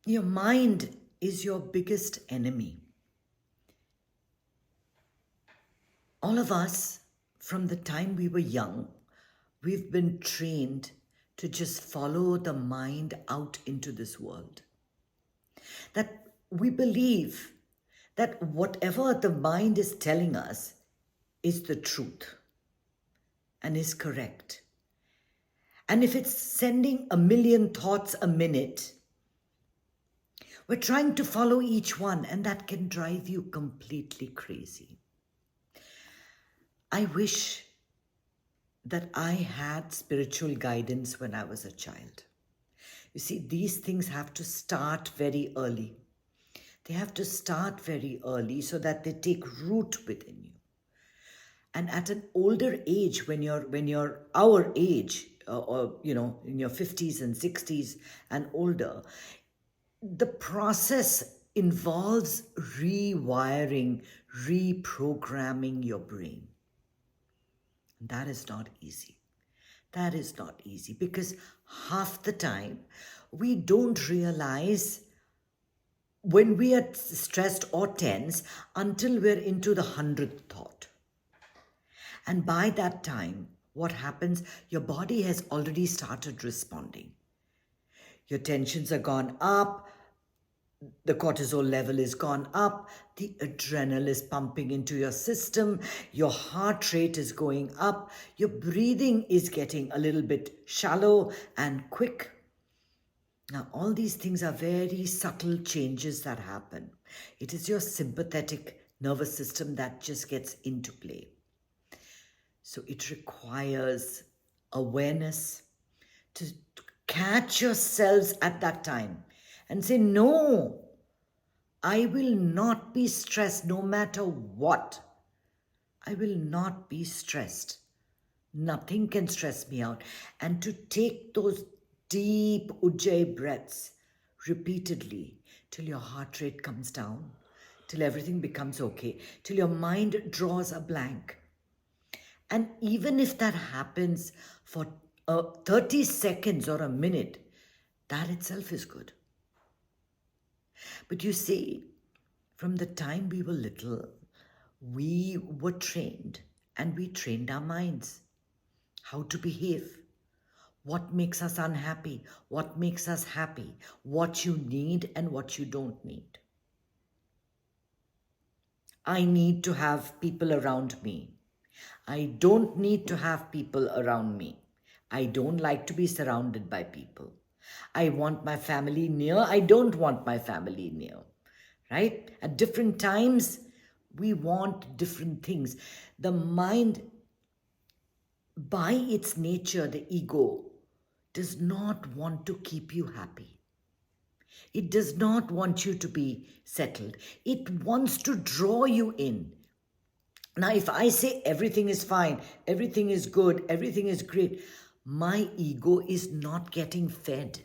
Your mind is your biggest enemy. All of us, from the time we were young, we've been trained to just follow the mind out into this world. That we believe that whatever the mind is telling us is the truth and is correct. And if it's sending a million thoughts a minute, we're trying to follow each one, and that can drive you completely crazy. I wish that I had spiritual guidance when I was a child. You see, these things have to start very early. They have to start very early so that they take root within you. And at an older age, when you're our age, or in your 50s and 60s and older, the process involves rewiring, reprogramming your brain. And that is not easy. That is not easy because half the time we don't realize when we are stressed or tense until we're into the 100th thought. And by that time, what happens? Your body has already started responding. Your tensions are gone up, the cortisol level is gone up, the adrenaline is pumping into your system, your heart rate is going up, your breathing is getting a little bit shallow and quick. Now, all these things are very subtle changes that happen. It is your sympathetic nervous system that just gets into play. So it requires awareness to catch yourselves at that time and say, no, I will not be stressed no matter what. I will not be stressed. Nothing can stress me out. And to take those deep ujjayi breaths repeatedly till your heart rate comes down, till everything becomes okay, till your mind draws a blank. And even if that happens for 30 seconds or a minute, that itself is good. But you see, from the time we were little, we were trained and we trained our minds how to behave, what makes us unhappy, what makes us happy, what you need and what you don't need. I need to have people around me. I don't need to have people around me. I don't like to be surrounded by people. I want my family near. I don't want my family near. Right? At different times, we want different things. The mind, by its nature, the ego, does not want to keep you happy. It does not want you to be settled. It wants to draw you in. Now, if I say everything is fine, everything is good, everything is great, my ego is not getting fed.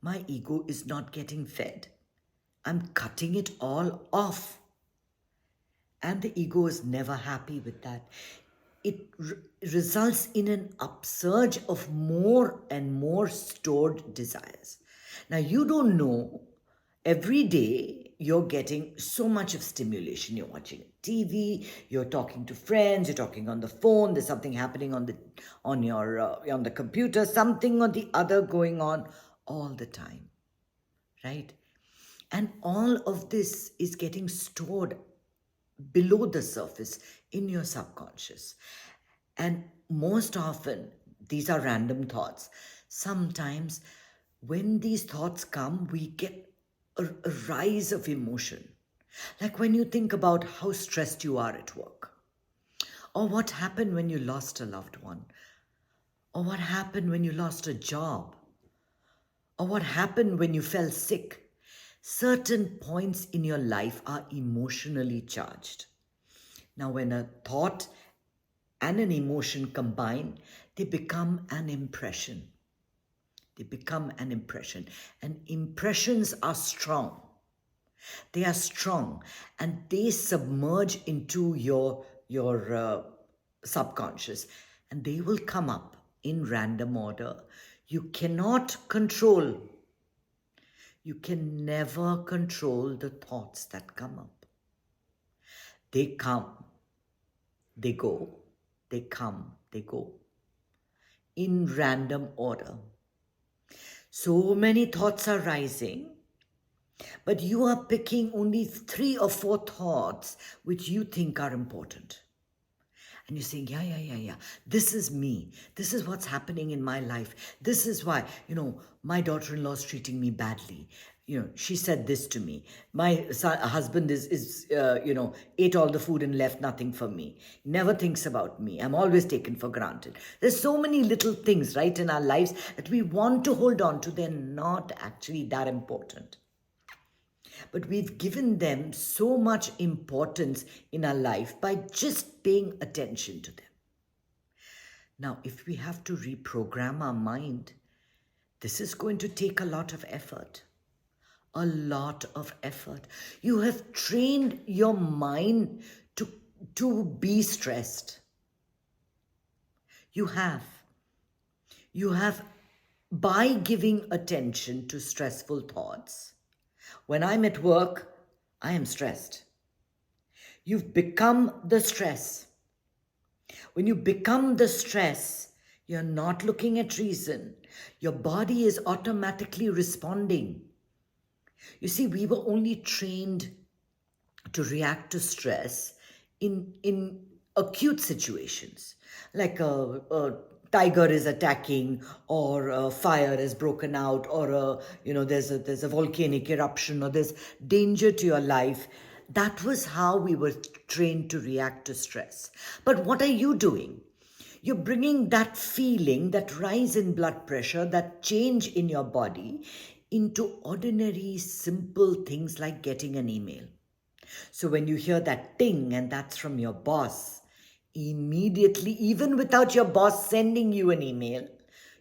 My ego is not getting fed. I'm cutting it all off. And the ego is never happy with that. It results in an upsurge of more and more stored desires. Now, you don't know, every day you're getting so much of stimulation. You're watching TV, you're talking to friends, you're talking on the phone, there's something happening on the computer, something or the other going on all the time, right? And all of this is getting stored below the surface in your subconscious. And most often, these are random thoughts. Sometimes, when these thoughts come, we get a rise of emotion. Like when you think about how stressed you are at work, or what happened when you lost a loved one, or what happened when you lost a job, or what happened when you fell sick. Certain points in your life are emotionally charged. Now, when a thought and an emotion combine, they become an impression. They become an impression. And impressions are strong. They are strong and they submerge into your subconscious, and they will come up in random order. You cannot control You can never control the thoughts that come up. They come, they go, they come, they go in random order. So many thoughts are rising, but you are picking only 3 or 4 thoughts which you think are important. And you're saying, yeah. This is me. This is what's happening in my life. This is why, my daughter-in-law is treating me badly. She said this to me. My husband ate all the food and left nothing for me. Never thinks about me. I'm always taken for granted. There's so many little things, right, in our lives that we want to hold on to. They're not actually that important. But we've given them so much importance in our life by just paying attention to them. Now, if we have to reprogram our mind, this is going to take a lot of effort. A lot of effort. You have trained your mind to be stressed. You have. By giving attention to stressful thoughts. When I'm at work, I am stressed. You've become the stress. When you become the stress, you're not looking at reason. Your body is automatically responding. You see, we were only trained to react to stress in acute situations, like a tiger is attacking, or a fire is broken out, or there's a volcanic eruption, or there's danger to your life. That was how we were trained to react to stress. But what are you doing? You're bringing that feeling, that rise in blood pressure, that change in your body into ordinary, simple things like getting an email. So when you hear that ting and that's from your boss, immediately, even without your boss sending you an email,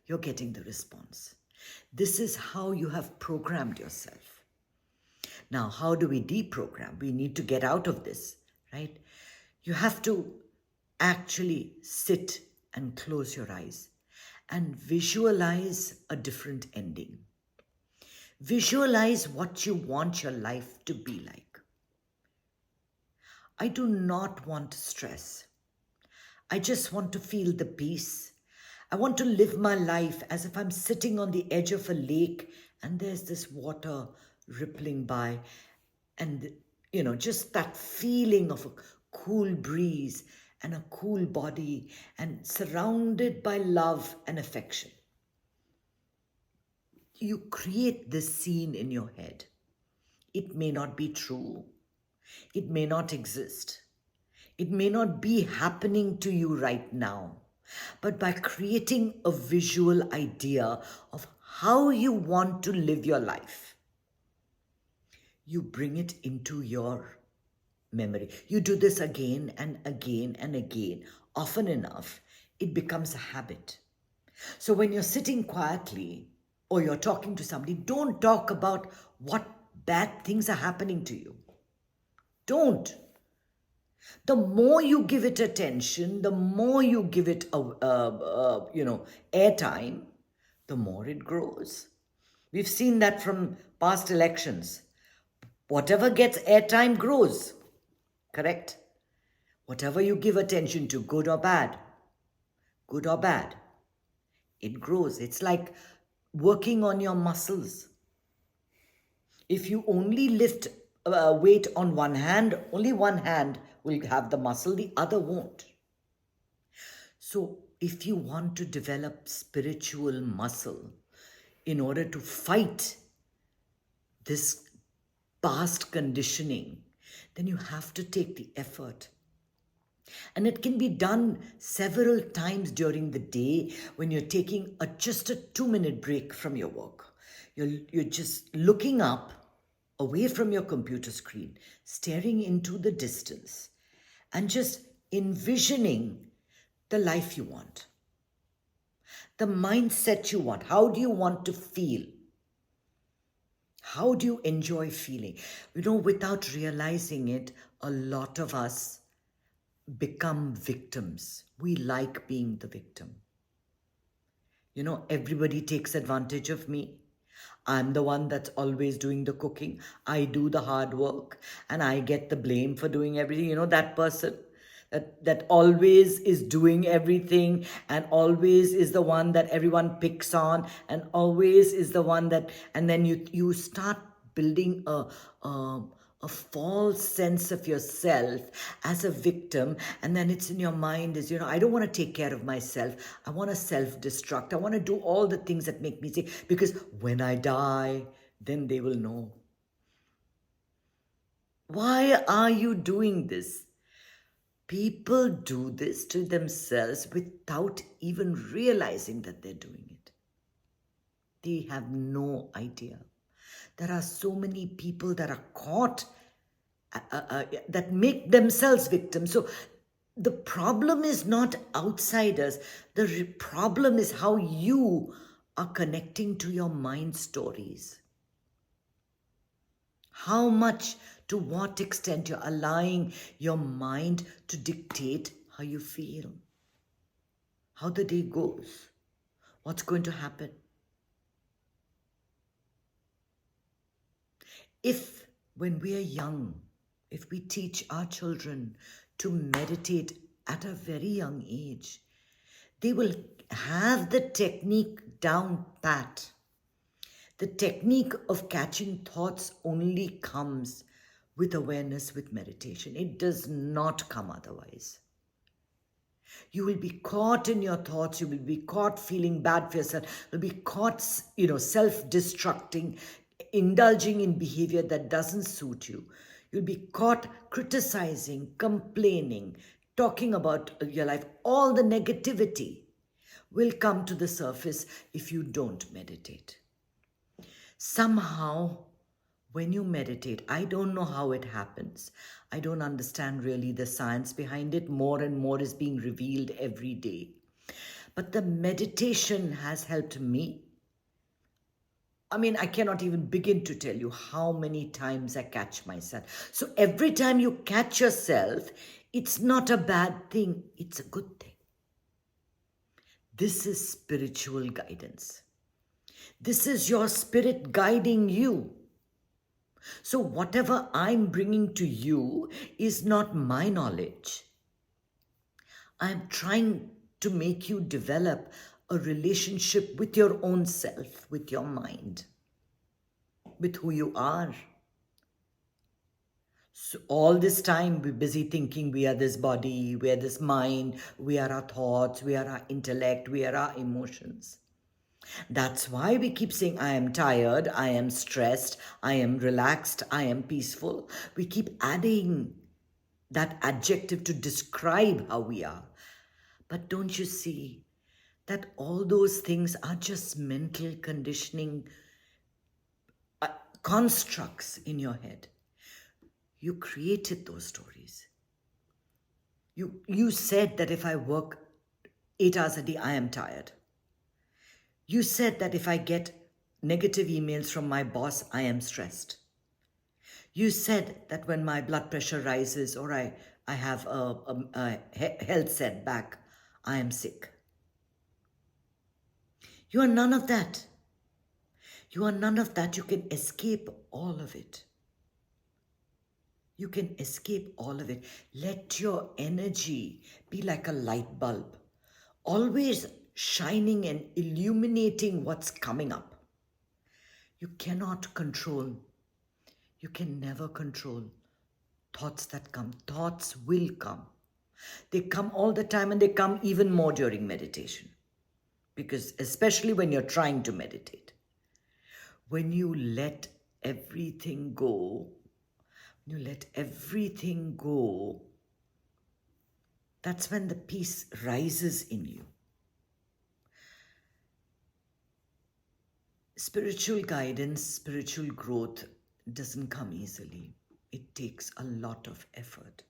you're getting the response. This is how you have programmed yourself. Now, how do we deprogram? We need to get out of this, right? You have to actually sit and close your eyes and visualize a different ending. Visualize what you want your life to be like. I do not want stress. I just want to feel the peace. I want to live my life as if I'm sitting on the edge of a lake and there's this water rippling by, and just that feeling of a cool breeze and a cool body and surrounded by love and affection. You create this scene in your head. It may not be true. It may not exist. It may not be happening to you right now. But by creating a visual idea of how you want to live your life, you bring it into your memory. You do this again and again and again. Often enough, it becomes a habit. So when you're sitting quietly or you're talking to somebody, don't talk about what bad things are happening to you. Don't. The more you give it attention, the more you give it airtime, the more it grows. We've seen that from past elections. Whatever gets airtime grows. Correct? Whatever you give attention to, good or bad, it grows. It's like working on your muscles. If you only lift weight on one hand, only one hand will have the muscle, the other won't. So if you want to develop spiritual muscle in order to fight this past conditioning, then you have to take the effort. And it can be done several times during the day when you're taking just a 2-minute break from your work. You're just looking up away from your computer screen, staring into the distance, and just envisioning the life you want, the mindset you want. How do you want to feel? How do you enjoy feeling? Without realizing it, a lot of us become victims. We like being the victim. Everybody takes advantage of me. I'm the one that's always doing the cooking. I do the hard work and I get the blame for doing everything. You know, that person that always is doing everything and always is the one that everyone picks on and always is the one that, and then you start building a a false sense of yourself as a victim, and then it's in your mind is, I don't want to take care of myself, I want to self-destruct, I want to do all the things that make me sick, because when I die, then they will know. Why are you doing this? People do this to themselves without even realizing that they're doing it. They have no idea. There are so many people that are caught, that make themselves victims. So the problem is not outsiders. The problem is how you are connecting to your mind stories. How much, to what extent you're allowing your mind to dictate how you feel, how the day goes, what's going to happen. If, when we are young, if we teach our children to meditate at a very young age, they will have the technique down pat. The technique of catching thoughts only comes with awareness, with meditation. It does not come otherwise. You will be caught in your thoughts. You will be caught feeling bad for yourself. You'll be caught, self-destructing, indulging in behavior that doesn't suit you. You'll be caught criticizing, complaining, talking about your life. All the negativity will come to the surface if you don't meditate. Somehow, when you meditate, I don't know how it happens. I don't understand really the science behind it. More and more is being revealed every day. But the meditation has helped me. I mean, I cannot even begin to tell you how many times I catch myself. So every time you catch yourself, it's not a bad thing, it's a good thing. This is spiritual guidance. This is your spirit guiding you. So whatever I'm bringing to you is not my knowledge. I'm trying to make you develop a relationship with your own self, with your mind, with who you are. So all this time we're busy thinking we are this body, we are this mind, we are our thoughts, we are our intellect, we are our emotions. That's why we keep saying, I am tired, I am stressed, I am relaxed, I am peaceful. We keep adding that adjective to describe how we are. But don't you see that all those things are just mental conditioning constructs in your head? You created those stories. You said that if I work 8 hours a day, I am tired. You said that if I get negative emails from my boss, I am stressed. You said that when my blood pressure rises or I have a health setback, I am sick. You are none of that. You are none of that. You can escape all of it. You can escape all of it. Let your energy be like a light bulb, always shining and illuminating what's coming up. You cannot control. You can never control thoughts that come. Thoughts will come. They come all the time, and they come even more during meditation. Because especially when you're trying to meditate, when you let everything go, that's when the peace rises in you. Spiritual guidance, spiritual growth doesn't come easily. It takes a lot of effort.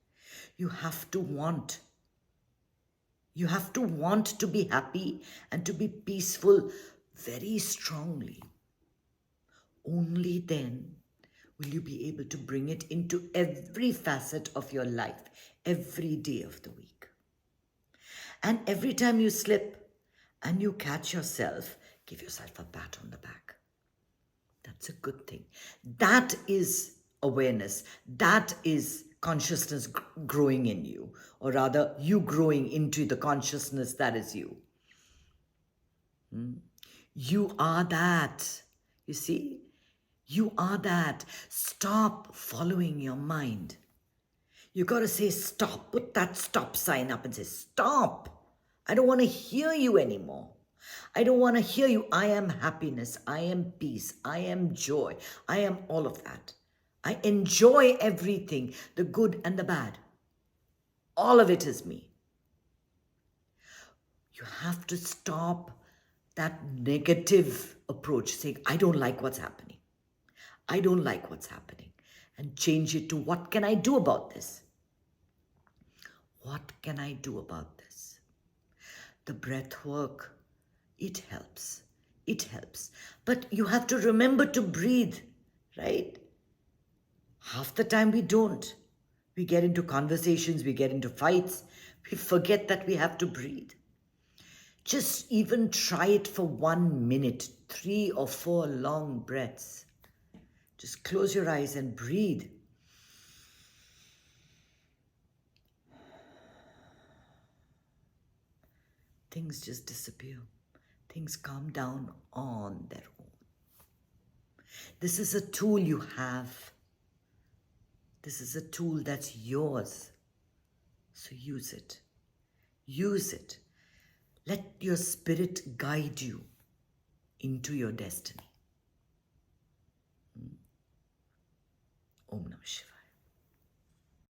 You have to want. You have to want to be happy and to be peaceful very strongly. Only then will you be able to bring it into every facet of your life, every day of the week. And every time you slip and you catch yourself, give yourself a pat on the back. It's a good thing. That is awareness. That is consciousness growing in you, or rather, you growing into the consciousness that is you. You are that. You see? You are that. Stop following your mind. You got to say stop. Put that stop sign up and say, stop. I don't want to hear you anymore. I don't want to hear you. I am happiness. I am peace. I am joy. I am all of that. I enjoy everything, the good and the bad. All of it is me. You have to stop that negative approach, saying, I don't like what's happening. I don't like what's happening. And change it to, what can I do about this? What can I do about this? The breath work, it helps. It helps. But you have to remember to breathe, right? Half the time we don't. We get into conversations, we get into fights, we forget that we have to breathe. Just even try it for 1 minute, 3 or 4 long breaths. Just close your eyes and breathe. Things just disappear. Things calm down on their own. This is a tool you have. This is a tool that's yours. So use it. Use it. Let your spirit guide you into your destiny. Om Namah Shivaya.